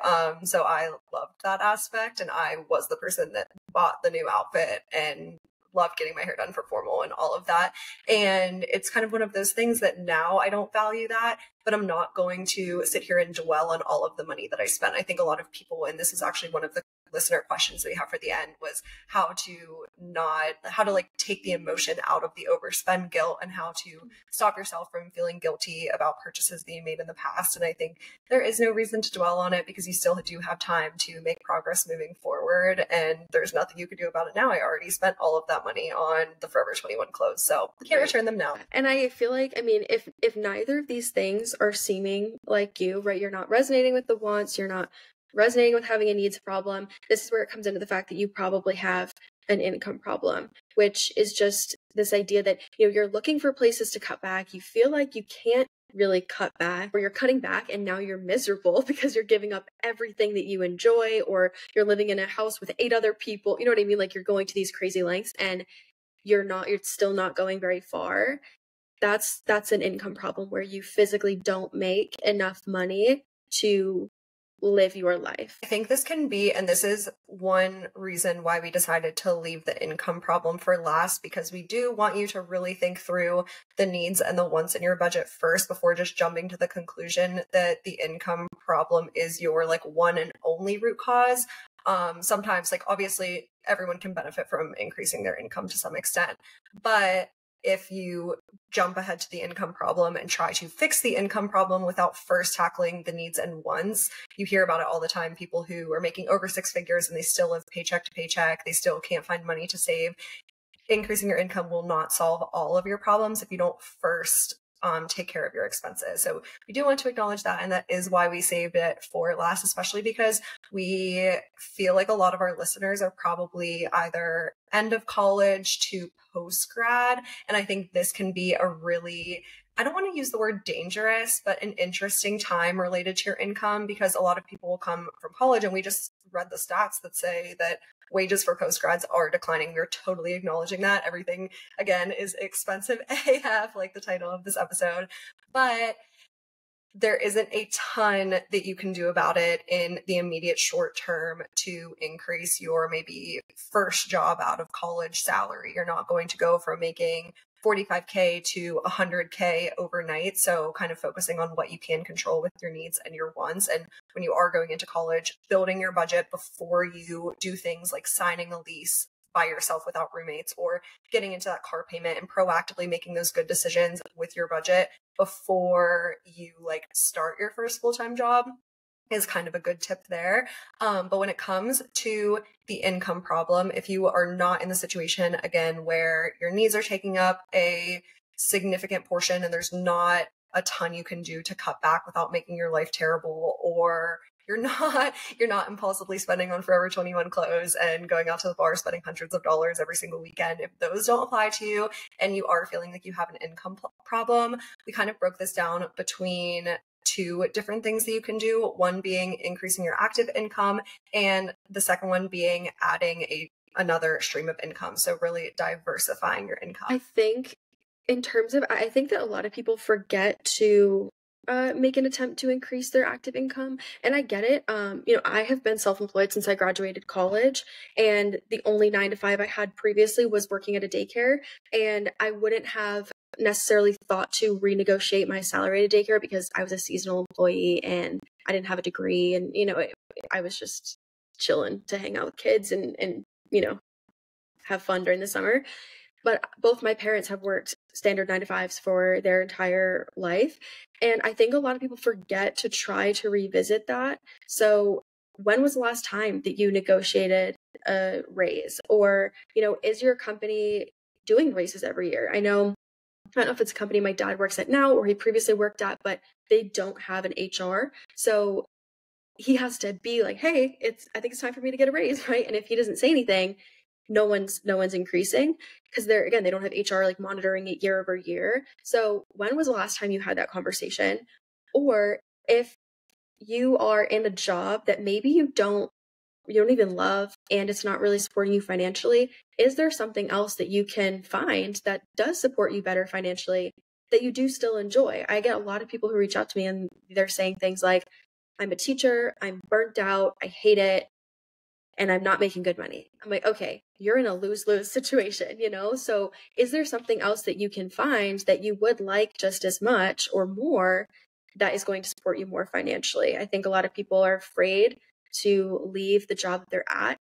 So I loved that aspect and I was the person that bought the new outfit and loved getting my hair done for formal and all of that. And it's kind of one of those things that now I don't value that, but I'm not going to sit here and dwell on all of the money that I spent. I think a lot of people, and this is actually one of the listener questions that we have for the end, was how to like take the emotion out of the overspend guilt and how to stop yourself from feeling guilty about purchases that you made in the past. And I think there is no reason to dwell on it because you still do have time to make progress moving forward. And there's nothing you could do about it now. I already spent all of that money on the Forever 21 clothes, so I can't return them now. And I feel like, I mean, if neither of these things are seeming like you, right, you're not resonating with the wants, you're not resonating with having a needs problem, this is where it comes into the fact that you probably have an income problem, which is just this idea that, you know, you're looking for places to cut back. You feel like you can't really cut back, or you're cutting back and now you're miserable because you're giving up everything that you enjoy, or you're living in a house with 8 other people. You know what I mean? Like you're going to these crazy lengths and you're still not going very far. That's an income problem where you physically don't make enough money to live your life. I think this can be, and this is one reason why we decided to leave the income problem for last, because we do want you to really think through the needs and the wants in your budget first before just jumping to the conclusion that the income problem is your like one and only root cause. Sometimes, like obviously everyone can benefit from increasing their income to some extent, but if you jump ahead to the income problem and try to fix the income problem without first tackling the needs and wants, you hear about it all the time. People who are making over 6 figures and they still live paycheck to paycheck, they still can't find money to save. Increasing your income will not solve all of your problems if you don't first take care of your expenses. So we do want to acknowledge that, and that is why we saved it for last, especially because we feel like a lot of our listeners are probably either end of college to post grad. And I think this can be a really, I don't want to use the word dangerous, but an interesting time related to your income, because a lot of people will come from college, and we just read the stats that say that wages for postgrads are declining. We're totally acknowledging that. Everything, again, is expensive AF, like the title of this episode. But there isn't a ton that you can do about it in the immediate short term to increase your maybe first job out of college salary. You're not going to go from making 45K to 100K overnight. So kind of focusing on what you can control with your needs and your wants. And when you are going into college, building your budget before you do things like signing a lease by yourself without roommates or getting into that car payment, and proactively making those good decisions with your budget before you like start your first full-time job is kind of a good tip there. But when it comes to the income problem, if you are not in the situation, again, where your needs are taking up a significant portion and there's not a ton you can do to cut back without making your life terrible, or you're not impulsively spending on Forever 21 clothes and going out to the bar spending hundreds of dollars every single weekend. If those don't apply to you and you are feeling like you have an income problem, we kind of broke this down between two different things that you can do. One being increasing your active income, and the second one being adding another stream of income. So really diversifying your income. I think I think that a lot of people forget to make an attempt to increase their active income. And I get it. I have been self-employed since I graduated college, and the only 9 to 5 I had previously was working at a daycare. And I wouldn't have necessarily thought to renegotiate my salary at a daycare because I was a seasonal employee and I didn't have a degree. And, I was just chilling to hang out with kids and have fun during the summer. But both my parents have worked standard 9 to 5s for their entire life. And I think a lot of people forget to try to revisit that. So when was the last time that you negotiated a raise? Or, is your company doing raises every year? I don't know if it's a company my dad works at now or he previously worked at, but they don't have an HR. So he has to be like, hey, I think it's time for me to get a raise, right? And if he doesn't say anything, no one's increasing, because they don't have HR like monitoring it year over year. So when was the last time you had that conversation? Or if you are in a job that maybe you don't even love and it's not really supporting you financially, is there something else that you can find that does support you better financially that you do still enjoy? I get a lot of people who reach out to me and they're saying things like, I'm a teacher, I'm burnt out, I hate it, and I'm not making good money. I'm like, okay, you're in a lose-lose situation, So is there something else that you can find that you would like just as much or more that is going to support you more financially? I think a lot of people are afraid to leave the job that they're at.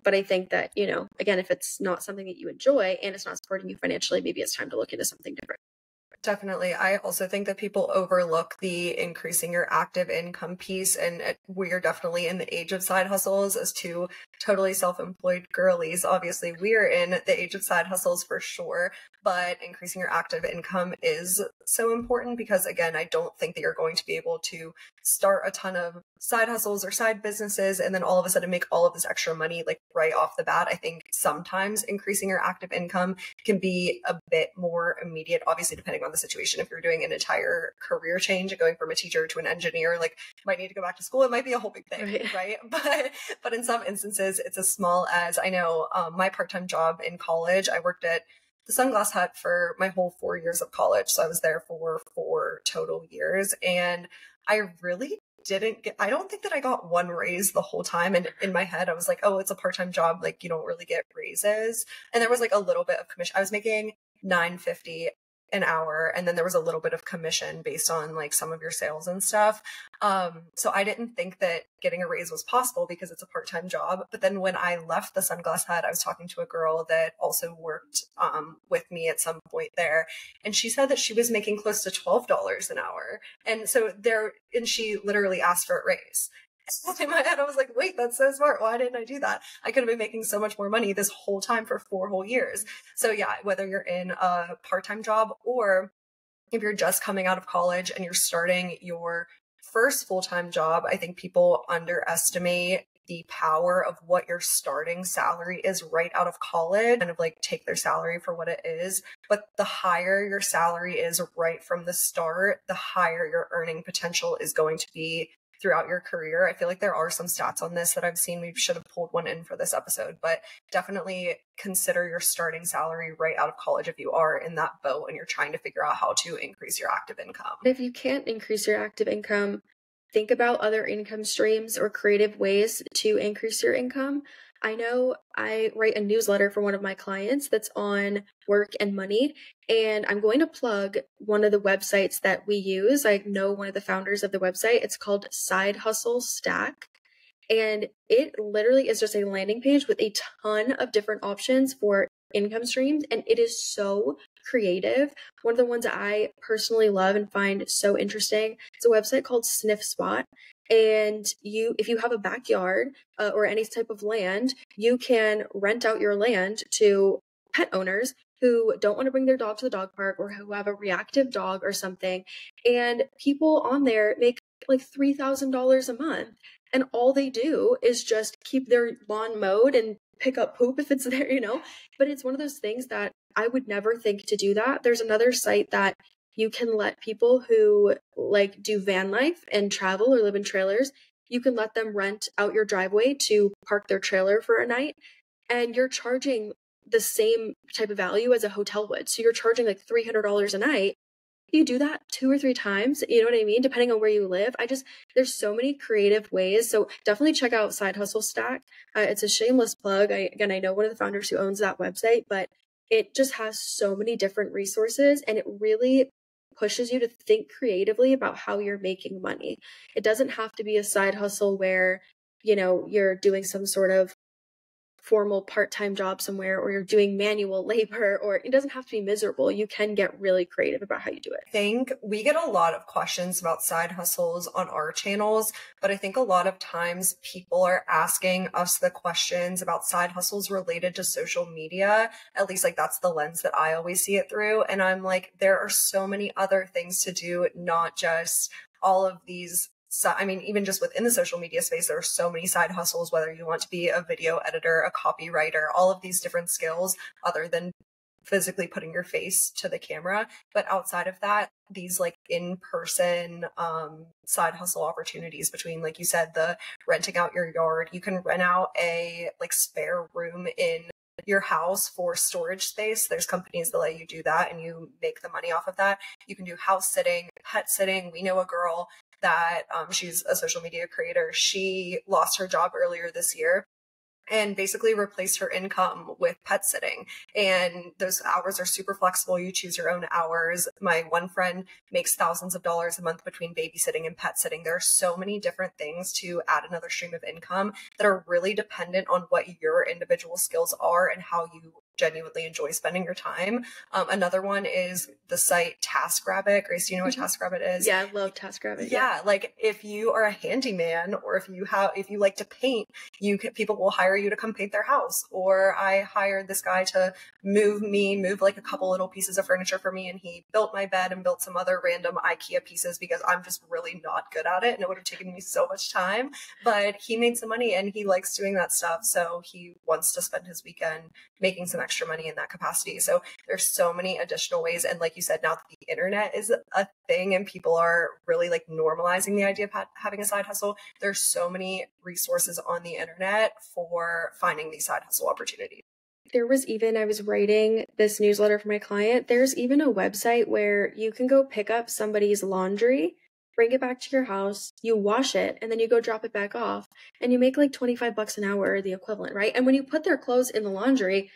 But I think that, again, if it's not something that you enjoy and it's not supporting you financially, maybe it's time to look into something different. Definitely. I also think that people overlook the increasing your active income piece, and we are definitely in the age of side hustles as two totally self-employed girlies. Obviously, we are in the age of side hustles for sure, but increasing your active income is so important because, again, I don't think that you're going to be able to start a ton of side hustles or side businesses and then all of a sudden make all of this extra money like right off the bat. I think sometimes increasing your active income can be a bit more immediate, obviously depending on the situation. If you're doing an entire career change and going from a teacher to an engineer, like you might need to go back to school, it might be a whole big thing, right? But in some instances, it's as small as, I know my part-time job in college, I worked at the Sunglass Hut for my whole 4 years of college. So I was there for 4 total years. And I really I don't think that I got one raise the whole time. And in my head, I was like, oh, it's a part-time job. Like you don't really get raises. And there was like a little bit of commission. I was making $9.50 an hour. And then there was a little bit of commission based on like some of your sales and stuff. So I didn't think that getting a raise was possible because it's a part-time job. But then when I left the Sunglass Hut, I was talking to a girl that also worked with me at some point there. And she said that she was making close to $12 an hour. And she literally asked for a raise. In my head, I was like, wait, that's so smart. Why didn't I do that? I could have been making so much more money this whole time for 4 whole years. So yeah, whether you're in a part-time job or if you're just coming out of college and you're starting your first full-time job, I think people underestimate the power of what your starting salary is right out of college, kind of like take their salary for what it is. But the higher your salary is right from the start, the higher your earning potential is going to be throughout your career. I feel like there are some stats on this that I've seen. We should have pulled one in for this episode, but definitely consider your starting salary right out of college if you are in that boat and you're trying to figure out how to increase your active income. If you can't increase your active income, think about other income streams or creative ways to increase your income. I know I write a newsletter for one of my clients that's on work and money, and I'm going to plug one of the websites that we use. I know one of the founders of the website. It's called Side Hustle Stack. And it literally is just a landing page with a ton of different options for income streams. And it is so creative. One of the ones that I personally love and find so interesting, it's a website called Sniff Spot. And if you have a backyard or any type of land, you can rent out your land to pet owners who don't want to bring their dog to the dog park or who have a reactive dog or something. And people on there make like $3,000 a month. And all they do is just keep their lawn mowed and pick up poop if it's there, But it's one of those things that I would never think to do that. There's another site that you can let people who like do van life and travel or live in trailers, you can let them rent out your driveway to park their trailer for a night. And you're charging the same type of value as a hotel would. So you're charging like $300 a night. You do that 2 or 3 times, you know what I mean? Depending on where you live. There's so many creative ways. So definitely check out Side Hustle Stack. It's a shameless plug. I know one of the founders who owns that website, but it just has so many different resources and it really pushes you to think creatively about how you're making money. It doesn't have to be a side hustle where, you're doing some sort of formal part-time job somewhere or you're doing manual labor, or it doesn't have to be miserable. You can get really creative about how you do it. I think we get a lot of questions about side hustles on our channels, but I think a lot of times people are asking us the questions about side hustles related to social media. At least like that's the lens that I always see it through. And I'm like, there are so many other things to do, not just all of these. So, I mean, even just within the social media space, there are so many side hustles, whether you want to be a video editor, a copywriter, all of these different skills other than physically putting your face to the camera. But outside of that, these like in-person side hustle opportunities between, like you said, the renting out your yard, you can rent out a like spare room in your house for storage space. There's companies that let you do that and you make the money off of that. You can do house sitting, pet sitting. We know a girl that she's a social media creator. She lost her job earlier this year and basically replaced her income with pet sitting. And those hours are super flexible. You choose your own hours. My one friend makes thousands of dollars a month between babysitting and pet sitting. There are so many different things to add another stream of income that are really dependent on what your individual skills are and how you genuinely enjoy spending your time. Another one is the site TaskRabbit. Grace, do you know what TaskRabbit is? Yeah, I love TaskRabbit. Yeah, like if you are a handyman or if you like to paint, people will hire you to come paint their house. Or I hired this guy to move like a couple little pieces of furniture for me, and he built my bed and built some other random IKEA pieces because I'm just really not good at it and it would have taken me so much time. But he made some money and he likes doing that stuff, so he wants to spend his weekend making some extra money in that capacity. So there's so many additional ways. And like you said, now that the internet is a thing and people are really like normalizing the idea of having a side hustle, there's so many resources on the internet for finding these side hustle opportunities. I was writing this newsletter for my client. There's even a website where you can go pick up somebody's laundry, bring it back to your house, you wash it, and then you go drop it back off, and you make like $25 an hour or the equivalent, right? And when you put their clothes in the laundry,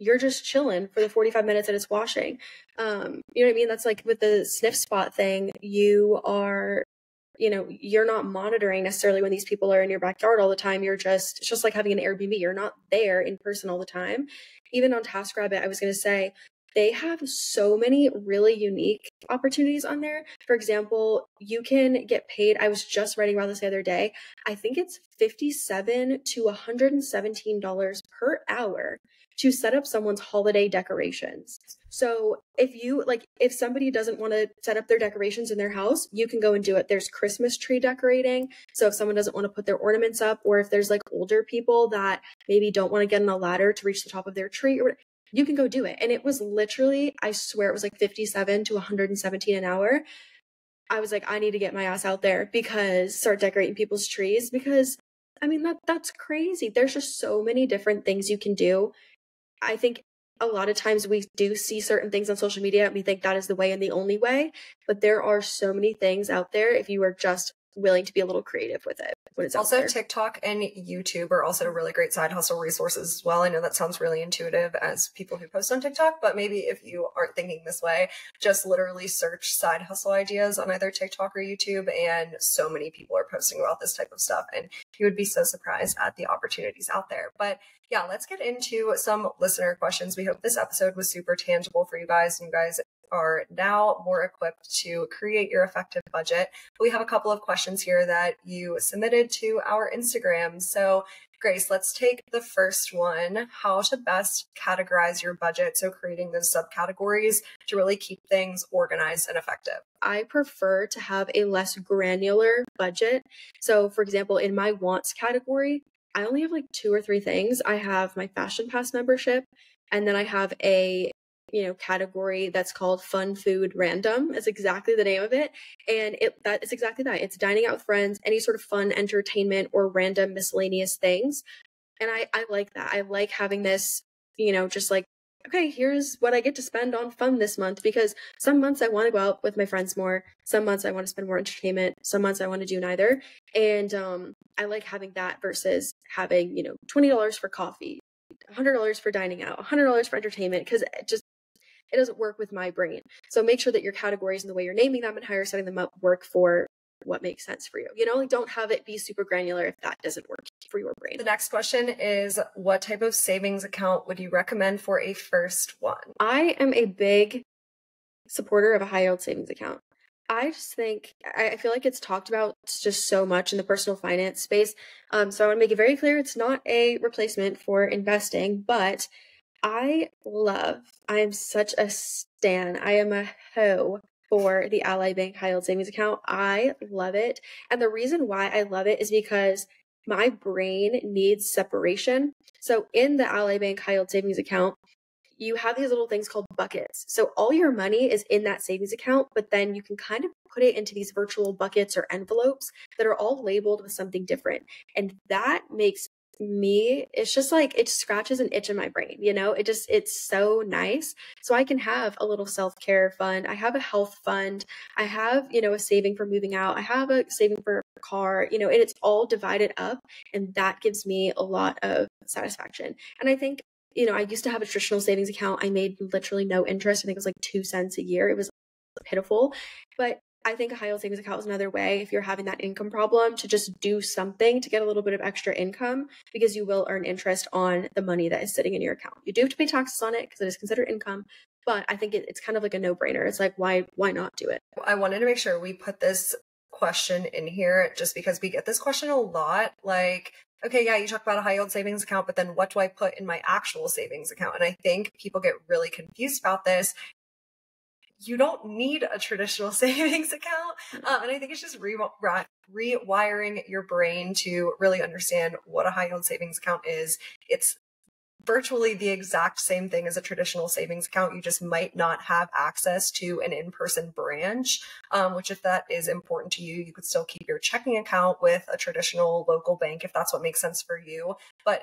you're just chilling for the 45 minutes that it's washing. You know what I mean? That's like with the Sniff Spot thing, you are, you're not monitoring necessarily when these people are in your backyard all the time. It's just like having an Airbnb. You're not there in person all the time. Even on TaskRabbit, I was going to say, they have so many really unique opportunities on there. For example, you can get paid. I was just writing about this the other day. I think it's $57 to $117 per hour to set up someone's holiday decorations. So if somebody doesn't want to set up their decorations in their house, you can go and do it. There's Christmas tree decorating. So if someone doesn't want to put their ornaments up, or if there's like older people that maybe don't want to get on a ladder to reach the top of their tree, or you can go do it. And it was literally, I swear it was like $57 to $117 an hour. I was like, I need to get my ass out there start decorating people's trees, because I mean, that's crazy. There's just so many different things you can do. I think a lot of times we do see certain things on social media and we think that is the way and the only way, but there are so many things out there if you are just willing to be a little creative with it when it's out Also, there. TikTok and YouTube are also really great side hustle resources as well. I know that sounds really intuitive as people who post on TikTok, but maybe if you aren't thinking this way, just literally search side hustle ideas on either TikTok or YouTube, and so many people are posting about this type of stuff, and you would be so surprised at the opportunities out there. But yeah, let's get into some listener questions. We hope this episode was super tangible for you guys, and you guys are now more equipped to create your effective budget. We have a couple of questions here that you submitted to our Instagram. So Grace, let's take the first one, how to best categorize your budget. So creating those subcategories to really keep things organized and effective. I prefer to have a less granular budget. So for example, in my wants category, I only have like 2 or 3 things. I have my Fashion Pass membership, and then I have a category that's called Fun Food Random. Is exactly the name of it. And it's exactly that. It's dining out with friends, any sort of fun entertainment or random miscellaneous things. And I like that. I like having this, just like, okay, here's what I get to spend on fun this month, because some months I want to go out with my friends more. Some months I want to spend more entertainment. Some months I want to do neither. And I like having that versus having, $20 for coffee, $100 for dining out, $100 for entertainment, because it doesn't work with my brain. So make sure that your categories and the way you're naming them and how you're setting them up work for what makes sense for you. Don't have it be super granular if that doesn't work for your brain. The next question is, what type of savings account would you recommend for a first one? I am a big supporter of a high yield savings account. I just think, I feel like it's talked about just so much in the personal finance space. So I want to make it very clear, it's not a replacement for investing, but I am such a stan. I am a hoe for the Ally Bank High Yield Savings Account. I love it. And the reason why I love it is because my brain needs separation. So in the Ally Bank High Yield Savings Account, you have these little things called buckets. So all your money is in that savings account, but then you can kind of put it into these virtual buckets or envelopes that are all labeled with something different. And that makes it's just like, it scratches an itch in my brain, it's so nice. So I can have a little self-care fund. I have a health fund. I have, a saving for moving out. I have a saving for a car, and it's all divided up. And that gives me a lot of satisfaction. And I think, I used to have a traditional savings account. I made literally no interest. I think it was like 2 cents a year. It was pitiful, but I think a high yield savings account is another way, if you're having that income problem, to just do something to get a little bit of extra income, because you will earn interest on the money that is sitting in your account. You do have to pay taxes on it because it is considered income, but I think it's kind of like a no-brainer. It's like, why not do it? I wanted to make sure we put this question in here just because we get this question a lot. Like, okay, yeah, you talk about a high yield savings account, but then what do I put in my actual savings account? And I think people get really confused about this. You don't need a traditional savings account. And I think it's just rewiring your brain to really understand what a high yield savings account is. It's virtually the exact same thing as a traditional savings account. You just might not have access to an in-person branch, which if that is important to you, you could still keep your checking account with a traditional local bank if that's what makes sense for you. But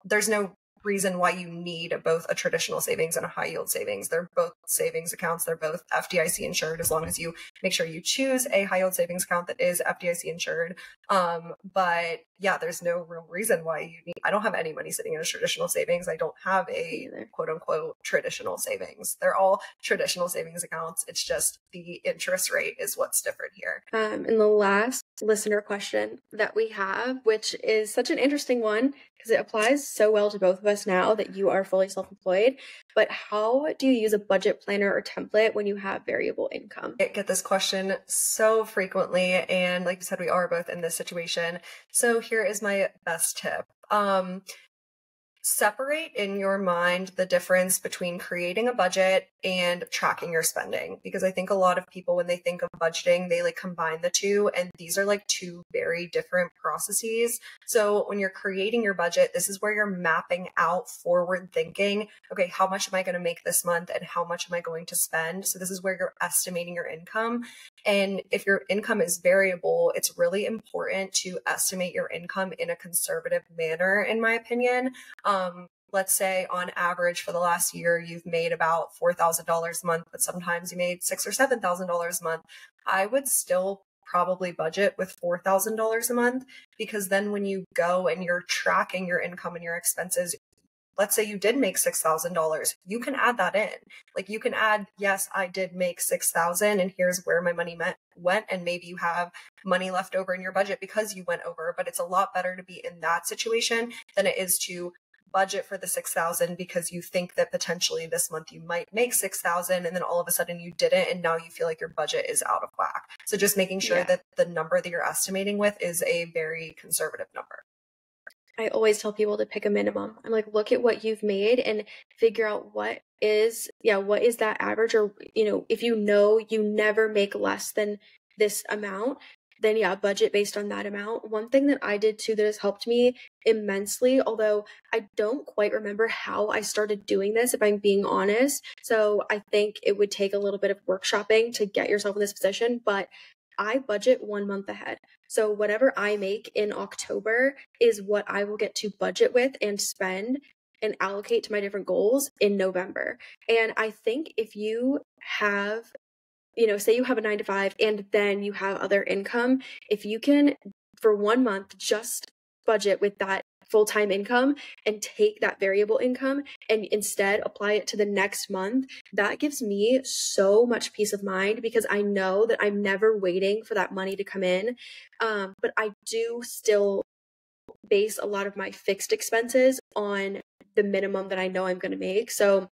there's no reason why you need both a traditional savings and a high yield savings. They're both savings accounts. They're both FDIC insured, as long as you make sure you choose a high yield savings account that is FDIC insured. But yeah, there's no real reason why I don't have any money sitting in a traditional savings. I don't have a quote unquote traditional savings. They're all traditional savings accounts. It's just the interest rate is what's different here. And the last listener question that we have, which is such an interesting one because it applies so well to both of us now that you are fully self-employed, but how do you use a budget planner or template when you have variable income? I get this question so frequently, and like you said, we are both in this situation. So here is my best tip. Separate in your mind the difference between creating a budget and tracking your spending, because I think a lot of people, when they think of budgeting, they like combine the two, and these are like two very different processes. So when you're creating your budget, this is where you're mapping out forward thinking. Okay, how much am I going to make this month and how much am I going to spend? So this is where you're estimating your income. And if your income is variable, it's really important to estimate your income in a conservative manner, in my opinion. Let's say on average for the last year, you've made about $4,000 a month, but sometimes you made $6,000 or $7,000 a month. I would still probably budget with $4,000 a month, because then when you go and you're tracking your income and your expenses, let's say you did make $6,000, you can add that in. Like you can add, yes, I did make 6,000 and here's where my money went. And maybe you have money left over in your budget because you went over, but it's a lot better to be in that situation than it is to budget for the 6,000 because you think that potentially this month you might make 6,000 and then all of a sudden you didn't. And now you feel like your budget is out of whack. So just making sure that the number that you're estimating with is a very conservative number. I always tell people to pick a minimum. I'm like, look at what you've made and figure out what is that average, or, if you never make less than this amount, then budget based on that amount. One thing that I did too that has helped me immensely, although I don't quite remember how I started doing this, if I'm being honest. So I think it would take a little bit of workshopping to get yourself in this position, but I budget 1 month ahead. So whatever I make in October is what I will get to budget with and spend and allocate to my different goals in November. And I think if you have, say you have a 9 to 5 and then you have other income, if you can, for 1 month, just budget with that full-time income and take that variable income and instead apply it to the next month, that gives me so much peace of mind because I know that I'm never waiting for that money to come in. But I do still base a lot of my fixed expenses on the minimum that I know I'm going to make. So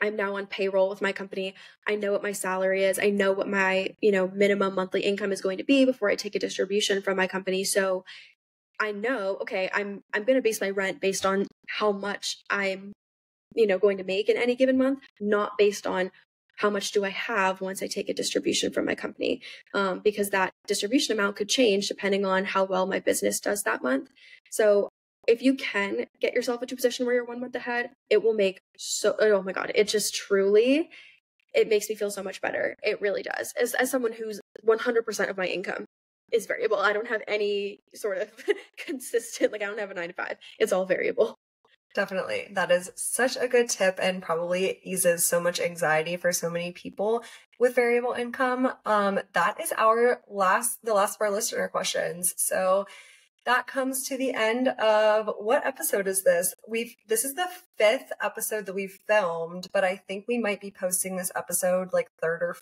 I'm now on payroll with my company. I know what my salary is. I know what my, minimum monthly income is going to be before I take a distribution from my company. So I know, okay, I'm going to base my rent based on how much I'm, going to make in any given month, not based on how much do I have once I take a distribution from my company, because that distribution amount could change depending on how well my business does that month. So if you can get yourself into a position where you're 1 month ahead, it will make oh my God, it just truly, it makes me feel so much better. It really does. As someone who's 100% of my income is variable. I don't have any sort of consistent, I don't have a 9 to 5. It's all variable. Definitely. That is such a good tip and probably eases so much anxiety for so many people with variable income. That is the last of our listener questions. So that comes to the end of, what episode is this? This is the 5th episode that we've filmed, but I think we might be posting this episode like 3rd or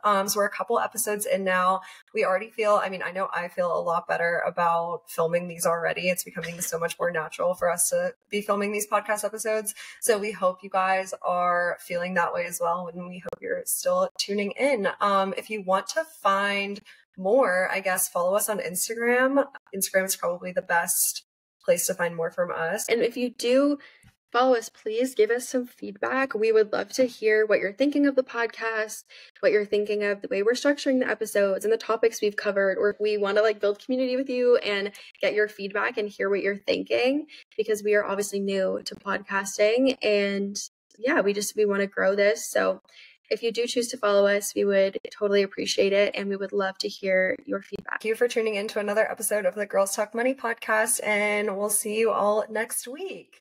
4th. So we're a couple episodes in now. We already feel, I know I feel a lot better about filming these already. It's becoming so much more natural for us to be filming these podcast episodes. So we hope you guys are feeling that way as well. And we hope you're still tuning in. If you want to find more, I guess, follow us on Instagram. Instagram is probably the best place to find more from us. And if you do follow us, please give us some feedback. We would love to hear what you're thinking of the podcast, what you're thinking of the way we're structuring the episodes and the topics we've covered, or if we want to build community with you and get your feedback and hear what you're thinking, because we are obviously new to podcasting and we want to grow this. So if you do choose to follow us, we would totally appreciate it, and we would love to hear your feedback. Thank you for tuning in to another episode of the Girls Talk Money podcast, and we'll see you all next week.